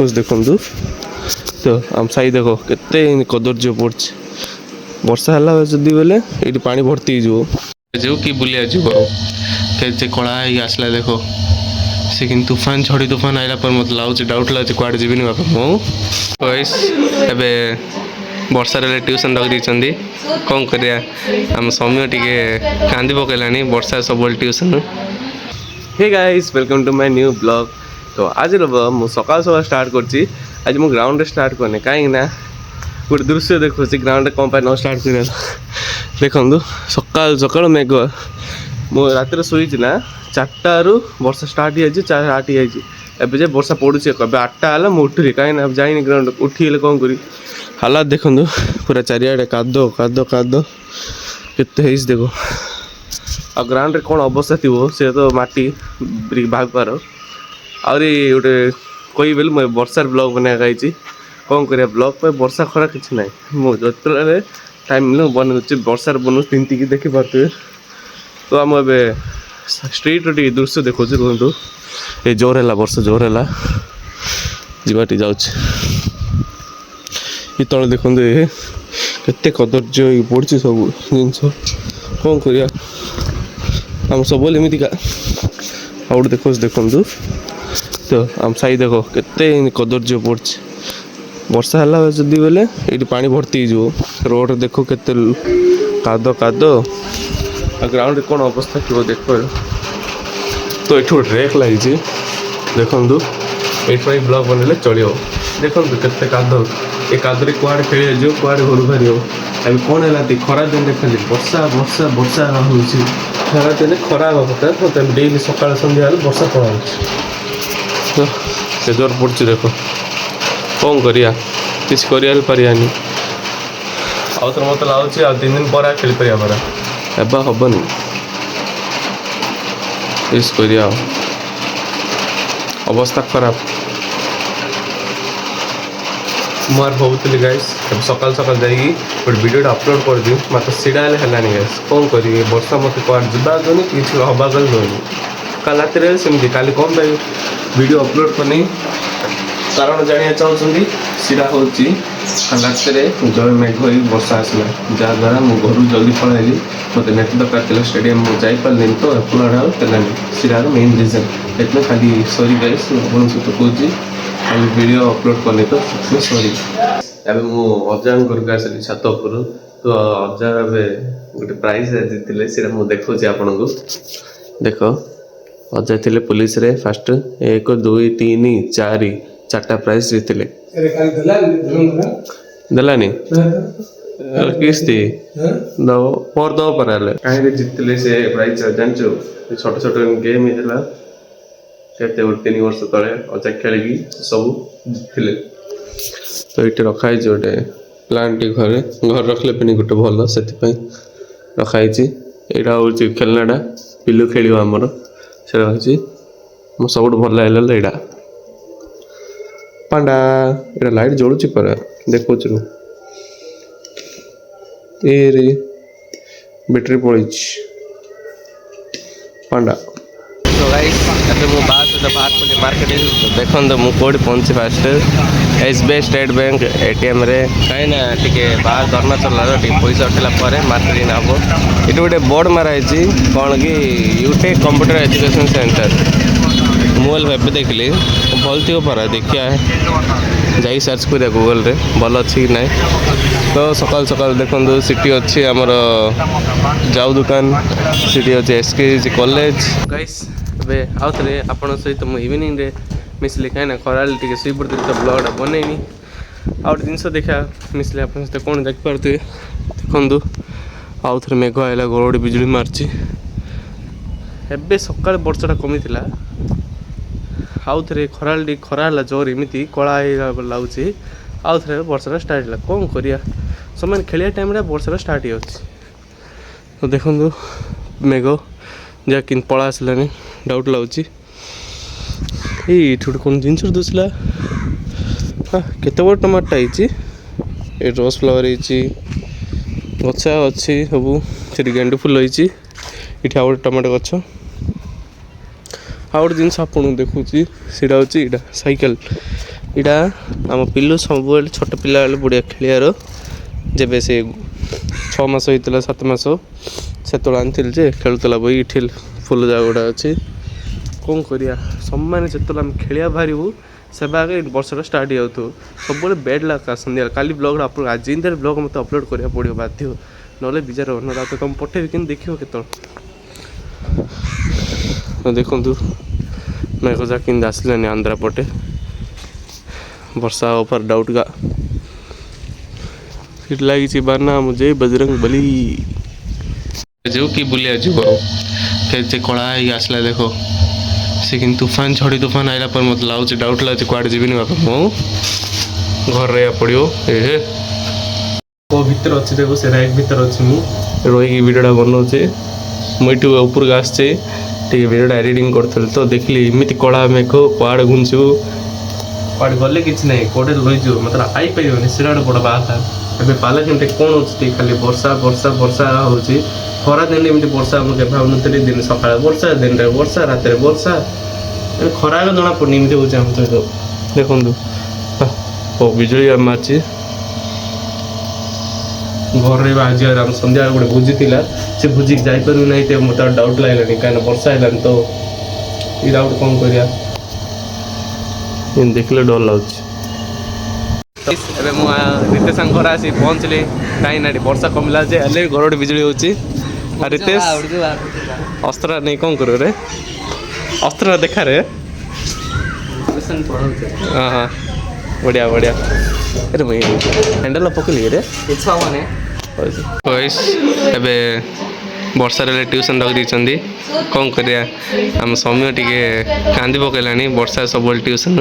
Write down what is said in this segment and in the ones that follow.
ଦେଖନ୍ତୁ ତ ଆମ ସାହି ଦେଖ କେତେ କଦର୍ଯ୍ୟ ପଡ଼ୁଛି। ବର୍ଷା ହେଲା ଯଦି ବେଲେ ଏଇଠି ପାଣି ଭର୍ତ୍ତି ହେଇଯିବ ଯିବ କି ବୁଲିଆ ଯିବ ଆଉ କେତେ କଳା ହେଇକି ଆସିଲା ଦେଖ। ସେ କିନ୍ତୁ ତୁଫାନ ଝଡ଼ି ତୁଫାନ ଆଇଲା ପରେ ମୋତେ ଲାଗୁଛି ଡାଉଟ୍ ଲାଗୁଛି କୁଆଡ଼େ ଯିବିନି ବାପା ମୁଁ ଏବେ ବର୍ଷାରେ ଟ୍ୟୁସନ୍ ରଖିଦେଇଛନ୍ତି। କ'ଣ କରିବା ଆମ ସମୟ ଟିକେ କାନ୍ଦି ପକାଇଲାଣି ବର୍ଷା ସବୁବେଳେ tuition. Hey guys welcome to my new blog. ତ ଆଜିର ମୁଁ ସକାଳୁ ସକାଳୁ ଷ୍ଟାର୍ଟ କରିଛି। ଆଜି ମୁଁ ଗ୍ରାଉଣ୍ଡରେ ଷ୍ଟାର୍ଟ କରିନି କାହିଁକିନା ଗୋଟେ ଦୃଶ୍ୟ ଦେଖୁଛି ଗ୍ରାଉଣ୍ଡରେ କ'ଣ ପାଇଁ ନ ଷ୍ଟାର୍ଟ କରିବା। ଦେଖନ୍ତୁ ସକାଳୁ ସକାଳୁ ମେଘ। ମୁଁ ରାତିରେ ଶୋଇଛି ନା 4ଟାରୁ ବର୍ଷା ଷ୍ଟାର୍ଟ ହେଇଯାଇଛି 8 ହେଇଯାଇଛି ଏବେ ଯେ ବର୍ଷା ପଡ଼ୁଛି। ଏବେ 8ଟା ହେଲା ମୁଁ ଉଠିଲି କାହିଁକିନା ଯାଇନି ଗ୍ରାଉଣ୍ଡ ଉଠିଗଲେ କ'ଣ କରିବି। ହାଲାତ ଦେଖନ୍ତୁ ପୁରା ଚାରିଆଡ଼େ କାଦ କାଦ କାଦ କେତେ ହେଇଛି ଦେଖ। ଆଉ ଗ୍ରାଉଣ୍ଡରେ କ'ଣ ଅବସ୍ଥା ଥିବ ସେ ତ ମାଟି ଭାବିପାର। ଆହୁରି ଗୋଟେ କହିବି ମୁଁ ବର୍ଷାର ବ୍ଲଗ୍ ବନେଇବାକୁ ଆଇଛି। କ'ଣ କରିବା ବ୍ଲଗ୍ ପାଇଁ ବର୍ଷା ଖରା କିଛି ନାହିଁ। ମୁଁ ଯେତେବେଳେ ଟାଇମ୍ ମିଳିଲେ ମୁଁ ବନେଉଛି ବର୍ଷାରେ ବନଉଛି ତିନ୍ତିକି ଦେଖିପାରୁଥିବେ। ତ ଆମ ଏବେ ଷ୍ଟ୍ରିଟ୍ର ଟିକେ ଦୃଶ୍ୟ ଦେଖାଉଛି ରୁହନ୍ତୁ। ଏ ଜୋର ହେଲା ବର୍ଷା ଜୋର ହେଲା ଯିବା ଟିକେ ଯାଉଛି। ତଳେ ଦେଖନ୍ତୁ ଏ କେତେ କଦର୍ଯ୍ୟ ହେଇକି ପଡ଼ୁଛି ସବୁ ଜିନିଷ। କ'ଣ କରିବା ଆମ ସବୁବେଳେ ଏମିତିକା। ଆଉ ଗୋଟେ ଦେଖନ୍ତୁ ତ ଆମ ସାହି ଦେଖ କେତେ କଦର୍ଯ୍ୟ ପଡ଼ୁଛି। ବର୍ଷା ହେଲା ଯଦି ବେଲେ ଏଇଠି ପାଣି ଭର୍ତ୍ତି ହେଇଯିବ। ରୋଡ଼ରେ ଦେଖ କେତେ କାଦ କାଦ। ଆଉ ଗ୍ରାଉଣ୍ଡରେ କ'ଣ ଅବସ୍ଥା ଥିବ ଦେଖ। ତ ଏଠି ଗୋଟେ ରେକ୍ ଲାଗିଛି ଦେଖନ୍ତୁ। ଏଇଠି ପାଇଁ ବ୍ଲଗ୍ ବନେଇଲେ ଚଳିବ। ଦେଖନ୍ତୁ କେତେ କାଦ। ଏ କାଦରେ କୁଆଡ଼େ ଖେଳିବା ଯିବ କୁଆଡ଼େ ଘରୁ ବାହାରିବ। ଏବେ କ'ଣ ହେଲା ଖରା ଦିନରେ ଖାଲି ବର୍ଷା ବର୍ଷା ବର୍ଷା ହେଉଛି। ଖରା ଦିନେ ଖରା ହେବା କଥା ଡେଲି ସକାଳ ସନ୍ଧ୍ୟା ହେଲେ ବର୍ଷା ପଳାଉଛି। ତ ସେ ଜୋର ପଡ଼ୁଛି ଦେଖ। କ'ଣ କରିବା କିଛି କରିବା ପାରିବାନି। ଆଉ ଥରେ ମୋତେ ଲାଗୁଛି ଆଉ 3 ଦିନ ପରେ ଖେଳିପାରିବା ପରା ଏବେ ହେବନି। କିଛି କରିବା ଆଉ ଅବସ୍ଥା ଖରାପ। ମୁଁ আর ଭାବୁଥିଲି ଗାଇସ୍ ଏବେ ସକାଳୁ ସକାଳୁ ଯାଇକି ଗୋଟେ ଭିଡ଼ିଓଟା ଅପଲୋଡ଼ କରିଦିଅ ମାତ୍ର ସେଇଟା ହେଲେ ହେଲାନି ଗାଇସ୍। କ'ଣ କରିବି ବର୍ଷା ମୋତେ କୁଆଡ଼େ ଯିବା ଦେଉନି କିଛି ହେବା ଦେଉନି। କାଲି ରାତିରେ ସେମିତି କାଲି କ'ଣ ପାଇଁ ଭିଡ଼ିଓ ଅପଲୋଡ଼ କରିନି କାରଣ ଜାଣିବାକୁ ଚାହୁଁଛନ୍ତି। ସେଇଟା ହେଉଛି କାଲି ରାତିରେ ଜୟ ମେଘ ହୋଇ ବର୍ଷା ଆସିଲା ଯାହାଦ୍ୱାରା ମୁଁ ଘରୁ ଜଲ୍ଦି ପଳାଇଲି। ମୋତେ ନେଟ୍ ଦରକାର ଥିଲା ଷ୍ଟାଡ଼ିୟମ୍ ମୁଁ ଯାଇପାରିଲିନି ତ ଅପଲୋଡ଼ ଆଉ ହେଲାନି। ସେଇଟା ମେନ୍ ରିଜନ୍। ସେଥିପାଇଁ ଖାଲି ସରି ଗାଇସ୍ ଆପଣଙ୍କ ସହିତ କହୁଛି ଖାଲି ଭିଡ଼ିଓ ଅପଲୋଡ଼ କଲି ତ ସେଥିପାଇଁ ସରି। ଏବେ ମୁଁ ଅଜାଙ୍କ ଘରକୁ ଆସିଲି ଛାତ ଉପରୁ। ତ ଅଜା ଏବେ ଗୋଟେ ପ୍ରାଇଜ୍ ଜିତିଥିଲେ ସେଇଟା ମୁଁ ଦେଖାଉଛି ଆପଣଙ୍କୁ। ଦେଖ ଅଜା ଥିଲେ ପୋଲିସରେ ଫାଷ୍ଟ 1 2 3 4 4ଟା ପ୍ରାଇଜ୍ ଜିତିଥିଲେ। ଦେଲାନି କିସ୍ତି ଦବ ପର ଦବ ପରେ ହେଲେ କାହିଁକି ଜିତିଥିଲେ ସେ ପ୍ରାଇଜ୍ ଜାଣିଛୁ। ଛୋଟ ଛୋଟ ଗେମ୍ ହେଇଥିଲା କେତେ 3 ବର୍ଷ ତଳେ ଅଜା ଖେଳିକି ସବୁ ଜିତିଥିଲେ। ତ ଏଇଠି ରଖାହେଇଛି ଗୋଟେ ପ୍ଲାଣ୍ଟ ଘରେ ରଖିଲେ ପିନି ଗୋଟେ ଭଲ ସେଥିପାଇଁ ରଖାହେଇଛି। ଏଇଟା ହେଉଛି ଖେଳନାଟା ପିଲୁ ଖେଳିବ ଆମର ସେଇଟା ହେଉଛି ମୋ ସବୁଠୁ ଭଲ ଲାଗିଲା ଏଇଟା ପାଣ୍ଡା। ଏଇଟା ଲାଇଟ୍ ଜଳୁଛି ପରା ଦେଖାଉଛି ରେ ବ୍ୟାଟେରୀ ପଳେଇଛି ପାଣ୍ଡା। ଏବେ ମୁଁ ବାହାରିଥିଲି ମାର୍କେଟିଂ। ଦେଖନ୍ତୁ ମୁଁ କେଉଁଠି ପହଞ୍ଚି ଫାଷ୍ଟ SBI ଷ୍ଟେଟ୍ ବ୍ୟାଙ୍କ ATMରେ କାହିଁକିନା ଟିକେ ବାହାର ଦରମା ଚଲାର ଟିକେ ପଇସା ଉଠିଲା ପରେ ମାର୍କେଟିଂ ହେବ। ଏଠି ଗୋଟେ ବୋର୍ଡ଼ ମାରା ହେଇଛି କ'ଣ କି ୟୁଟେକ୍ କମ୍ପ୍ୟୁଟର ଏଜୁକେସନ୍ ସେଣ୍ଟର। ମୁଁ ଏବେ ଦେଖିଲି ଭଲ ଥିବ ପରା ଦେଖିବା ଯାଇକି ସର୍ଚ୍ଚ କରିବା ଗୁଗଲରେ ଭଲ ଅଛି କି ନାହିଁ। ତ ସକାଳୁ ସକାଳୁ ଦେଖନ୍ତୁ ସେଠି ଅଛି ଆମର ଯାଉ ଦୋକାନ ସେଠି ଅଛି SKG କଲେଜ। ଗାଇସ୍ ଏବେ ଆଉ ଥରେ ଆପଣଙ୍କ ସହିତ ମୁଁ ଇଭିନିଂରେ ମିଶିଲି କାହିଁକିନା ଖରାବେଳେ ଟିକେ ଶୋଇପଡ଼ିଥିଲି ତ ବ୍ଲଗ୍ଟା ବନେଇନି। ଆଉ ଗୋଟେ ଜିନିଷ ଦେଖିବା ମିଶିଲେ ଆପଣଙ୍କ ସହିତ କ'ଣ ଦେଖିପାରୁଥିବେ। ଦେଖନ୍ତୁ ଆଉ ଥରେ ମେଘ ଆଇଲା ଘଡ଼ଘଡ଼ି ବିଜୁଳି ମାରୁଛି। ଏବେ ସକାଳେ ବର୍ଷାଟା କମିଥିଲା ଆଉ ଥରେ ଖରାବେଳେ ଟିକେ ଖରା ହେଲା ଜୋର ଏମିତି କଳା ହେଇଗଲା ଲାଗୁଛି। ଆଉ ଥରେ ବର୍ଷାଟା ଷ୍ଟାର୍ଟ ହେଲା। କ'ଣ କରିବା ସେମାନେ ଖେଳିବା ଟାଇମ୍ରେ ବର୍ଷାଟା ଷ୍ଟାର୍ଟ ହେଇଯାଉଛି। ତ ଦେଖନ୍ତୁ ମେଘ ଯାହା କିନ୍ତୁ ପଳା ଆସିଲାନି ଡାଉଟ୍ ଲାଗୁଛି। ଏଇଠି ଗୋଟେ କ'ଣ ଜିନିଷ ଦୁସିଲା। କେତେ ବଡ଼ ଟମାଟୋ ହେଇଛି। ଏଇଠି ରୋଜ୍ ଫ୍ଲାୱାର ହେଇଛି ଗଛ ଅଛି ସବୁ। ସେଠି ଗେଣ୍ଡୁ ଫୁଲ ହେଇଛି। ଏଠି ଆଉ ଗୋଟେ ଟମାଟୋ ଗଛ। ଆଉ ଗୋଟେ ଜିନିଷ ଆପଣଙ୍କୁ ଦେଖୁଛି ସେଇଟା ହେଉଛି ଏଇଟା ସାଇକେଲ। इटा आम पिलू सब छोट पिला बुढ़िया खेलियार जब से 6 मास होता 7 मास से आनी खेलुला बई इठी फुल जगह गुड़ा अच्छी कौन करिया सम्मान जो आम खेलिया बाहर से आगे वर्षटा स्टार्ट हो सब बेड लगा सन्ध्या काली ब्लग आप आज इंटर ब्लग मत अपलोड करा पड़ो बाध्य ना विचार ना तो तुम पठेबी कि देख के देखु मेघजा कि आसलानी आंध्रा पटे वर्षा ऊपर डाउट का फिर लगी बाना मुझे बजरंग बली जो कि बुलिया जीव के कला आसला देखो से कि तूफान छड़ी तूफान आइला पर मत लाउच डाउट लाउच कुआडे जीविनी बापा मो घर रहा पड़ो ए को भीतर अच्छी देखो से रैक भीतर अच्छी मु रही वीडियोटा बनाऊे मुझे ऊपर आसचे वीडियोटा एडिटिंग करी तो देखली इमती कला मेघ कुआडे घुंचु कुआडे गले कि ना कौटे रही मतलब आई पार से बड़ बात ए पालाखंडे कौन हो खाली वर्षा वर्षा वर्षा हो खरा दिन एमती वर्षा मुझे भावनी दिन सका वर्षा दिन में वर्षा रात वर्षा खरा जना पड़नी एमती हो सहित देखो बिजुली मार्च घर आज आम सन्ध्या गोटे भोजी थी से भोजी जापर ना मत डाउट लगे कहीं वर्षा है तो ये डाउट कौन करिया देखले डर लगे रितेश घर आसी पहुँचली कहीं ना वर्षा कमिला घर गोटे बिजुली हो रितेश अस्त्र नहीं कौन करो रे अस्त्र देखा रे हाँ हाँ बढ़िया बढ़िया अरे भाई हैंडल पकड़ी रे एबे वर्षा ट्यूशन रख दी कौन करिया आम समय टी कांदी पकईलानी वर्षा सब ट्यूशन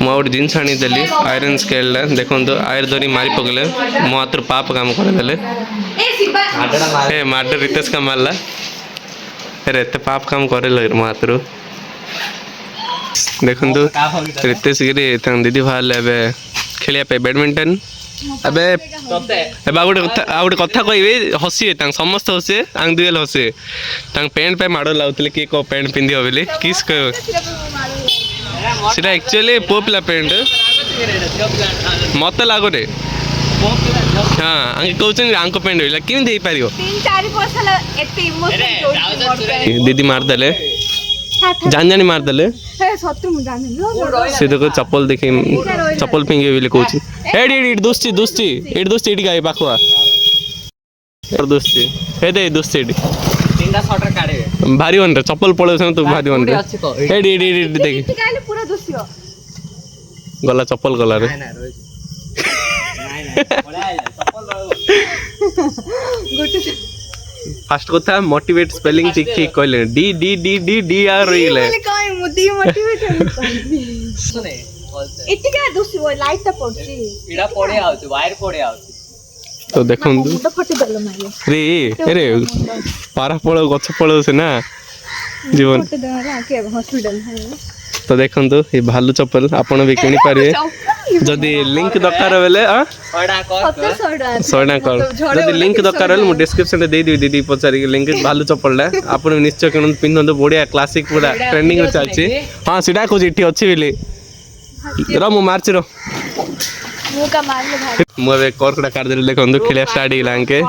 मुझे जिनस आनीदेली आयरन स्केल देखो आयर धरी मारी पकड़े मो हाथ पाप काम करदे ए मार रितेश का मारला अरे एत पाप काम करे मो हाथ देखु रितेश गिरी दीदी बाहर खेलिया बैडमिंटन अबे गोटे कथा कह हसी समस्त हसी आंग दुल हसी पेंट पे माड़ लाउले किए कौ पेंट पिंध बोली किस कह एक्चुअली पो पिला पेंट मत लगुरे हाँ आगे कहते आंक पेंट केमी पार दीदी मारदे जान जानी मारदे से देखो चप्पल देखे चप्पल फिंगे बोले कौन एडी दुस्ती दुस्ती एडी दुस्ती एडी गाय पाखुआ दुस्ती हे दे दुस्ती भारी वन रे चप्पल पड़े तू भारी वन रे एडी एडी एडी देख गला चप्पल गला रे फास्ट कथा मोटिवेट स्पेलिंग ठीक ठीक कहले D D D D D R रहीले काय मुदी मोटिवेट सुने इटिका दुसी वो लाइट ता पड़सी इडा पड़े आउछ वायर पड़े आउछ तो देखो मुंड फटी दल मारे रे अरे पारा पड़ो गछ पड़ो से ना जीवन फटी दला के हॉस्पिटल है तो देखो ये भालू चप्पल आपण भी किनी पारे जदि लिंक दरकार बेले 100 कर जदि लिंक दरकार बेले मु डिस्क्रिप्शन रे दे दी दीदी पचारी लिंक भालू चप्पल आपण निश्चय किन पिंधन बढ़िया क्लासिक पूरा ट्रेंडिंग में चलची हां सीधा को इठी अछि बेले रो मु मार्च रो मु का मार ले भाई मु बे कोरकड़ा कर दे देखन तो खेलिया स्टार्ट हिला के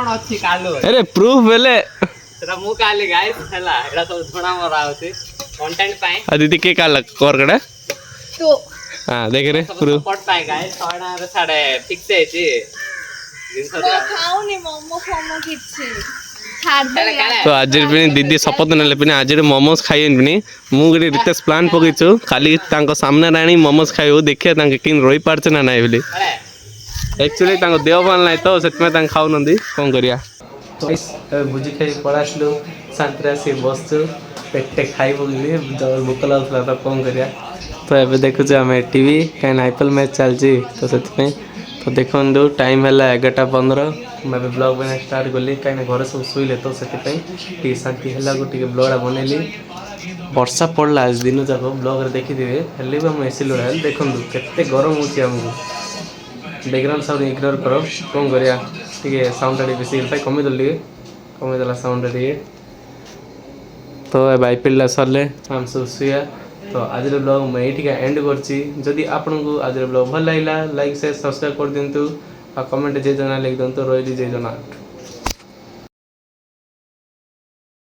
अरे प्रूफ बेले सेटा मु काली गाइस हला एडा सब धोणा मरा होते कंटेंट पाए आ दीदी के काला कोरकड़ा तो हां देख रे प्रूफ सपोर्ट पाए गाइस सोना रे साडे फिक्स है जी दिन सब खाओ नि मोमो फोमो किछि तो आज दीदी शपथ नेले पिने आज मोमोज खाइबे पिने मु गरे रितेश प्लान पकईछु खाली तांको सामने राणी मोमोज खाइबो देखिए तांके किन रोई पारछ ना नाही बोली एक्चुअली तांको देह भल नाही तो सेतमे तां खाउ नंदी कोन करिया गाइस बुझी खाई पळासलु शांतरा से बसछु पेटे खाइबो गली जबर भूख लागला तो कोन करिया तो एबे देखु जे हमें टीवी काइन आईपीएल मैच चलजी तो सेतमे तो देखो टाइम है 11:15 मैं ब्लॉग बना स्टार्ट कली कहीं घर सब शुले तो से शांति है ब्लॉग बनैली वर्षा पड़ला आज दिन जाक ब्लॉग देखी हेल्ले भी हम एसी लड़ा देखो केते गरम हो बैकग्राउंड साउंड इग्नोर कर कौन करिया टे साउंड बेसी कमीदेल कमीदेला साउंड टे तो आईपीएल सरले हम सब शुआ तो आज ब्लॉग मैं ये एंड करदी आपको आज ब्लॉग भल लगा लाइक शेयर सब्सक्राइब कर दिंतु आ कमेंट जे जना लिख दिंतु रही जय जगन्नाथ।